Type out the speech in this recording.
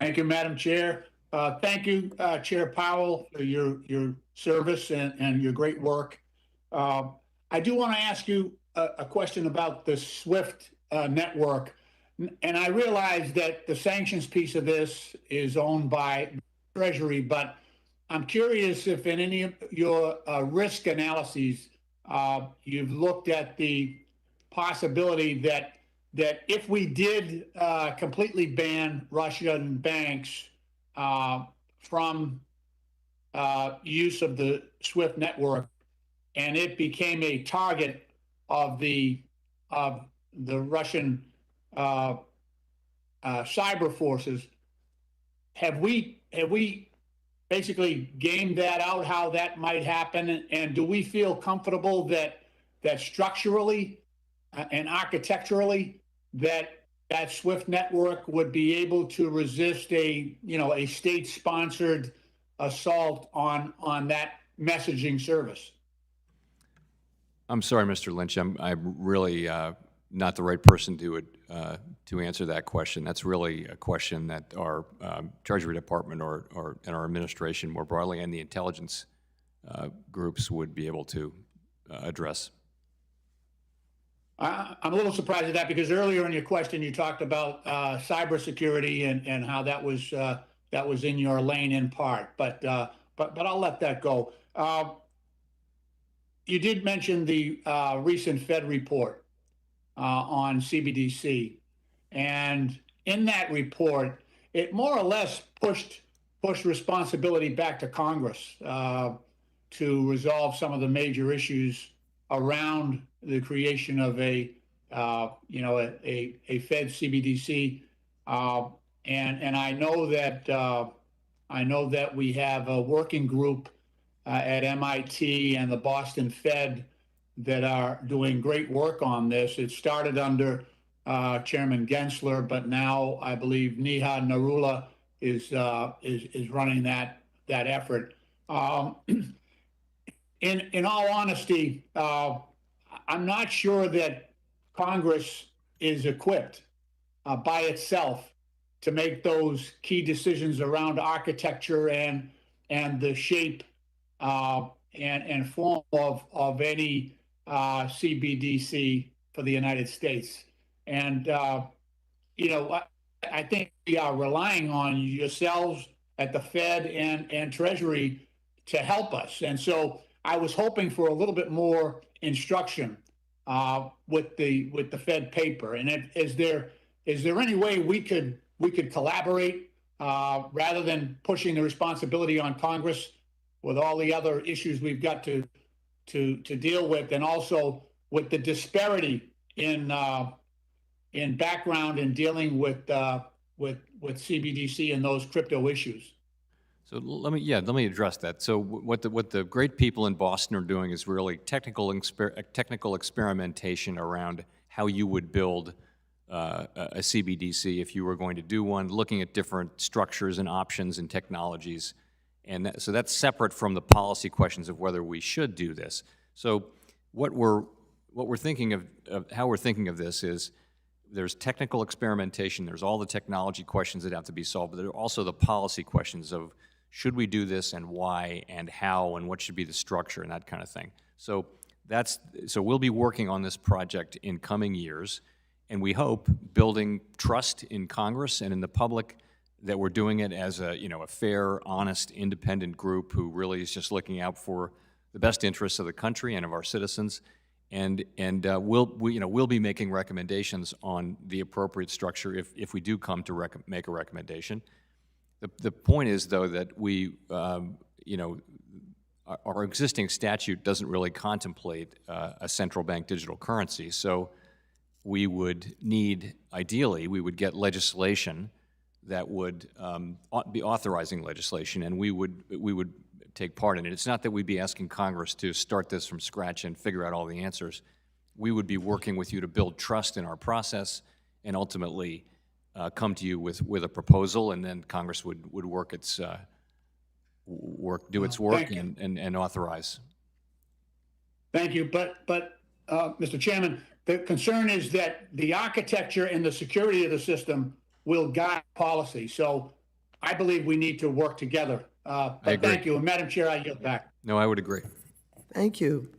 Thank you, Madam Chair. Thank you, Chair Powell, for your service and your great work. Uh, I do want to ask you a question about the SWIFT network. And I realize that the sanctions piece of this is owned by Treasury, but I'm curious if in any of your risk analyses, you've looked at the possibility that if we did completely ban Russian banks from use of the SWIFT network, and it became a target of the Russian uh, cyber forces, have we basically gamed that out how that might happen, and do we feel comfortable that structurally and architecturally that SWIFT network would be able to resist a state-sponsored assault on that messaging service? I'm sorry, Mr. Lynch. I'm really not the right person to answer that question. That's really a question that our Treasury Department and our administration more broadly and the intelligence groups would be able to address. I'm a little surprised at that because earlier in your question you talked about cybersecurity and how that was in your lane in part, but I'll let that go. You did mention the recent Fed report on CBDC, and in that report, it more or less pushed responsibility back to Congress to resolve some of the major issues around the creation of a Fed CBDC, and I know that we have a working group at MIT and the Boston Fed that are doing great work on this. It started under Chairman Gensler, but now I believe Nihad Narula is running that effort. In all honesty, I'm not sure that Congress is equipped by itself to make those key decisions around architecture and the shape and form of any CBDC for the United States. And I think we are relying on yourselves at the Fed and Treasury to help us. And so I was hoping for a little bit more instruction with the Fed paper. And is there any way we could collaborate rather than pushing the responsibility on Congress with all the other issues we've got to deal with, and also with the disparity in background in dealing with CBDC and those crypto issues? So let me address that. So what the great people in Boston are doing is really technical experimentation around how you would build a CBDC if you were going to do one, looking at different structures and options and technologies. And so that's separate from the policy questions of whether we should do this. So what we're thinking of how we're thinking of this is there's technical experimentation, there's all the technology questions that have to be solved, but there are also the policy questions of should we do this and why and how and what should be the structure and that kind of thing. So we'll be working on this project in coming years, and we hope building trust in Congress and in the public that we're doing it as a fair, honest, independent group who really is just looking out for the best interests of the country and of our citizens, and we'll be making recommendations on the appropriate structure if we do come to make a recommendation. The point is, though, that we our existing statute doesn't really contemplate a central bank digital currency, so we would need, ideally, we would get legislation that would be authorizing legislation, and we would take part in it. It's not that we'd be asking Congress to start this from scratch and figure out all the answers. We would be working with you to build trust in our process and ultimately come to you with a proposal, and then Congress would work its do its work and authorize. Thank you. But Mr. Chairman, the concern is that the architecture and the security of the system will guide policy. So I believe we need to work together. But agree. thank you. And Madam Chair, I yield back. No, I would agree. Thank you.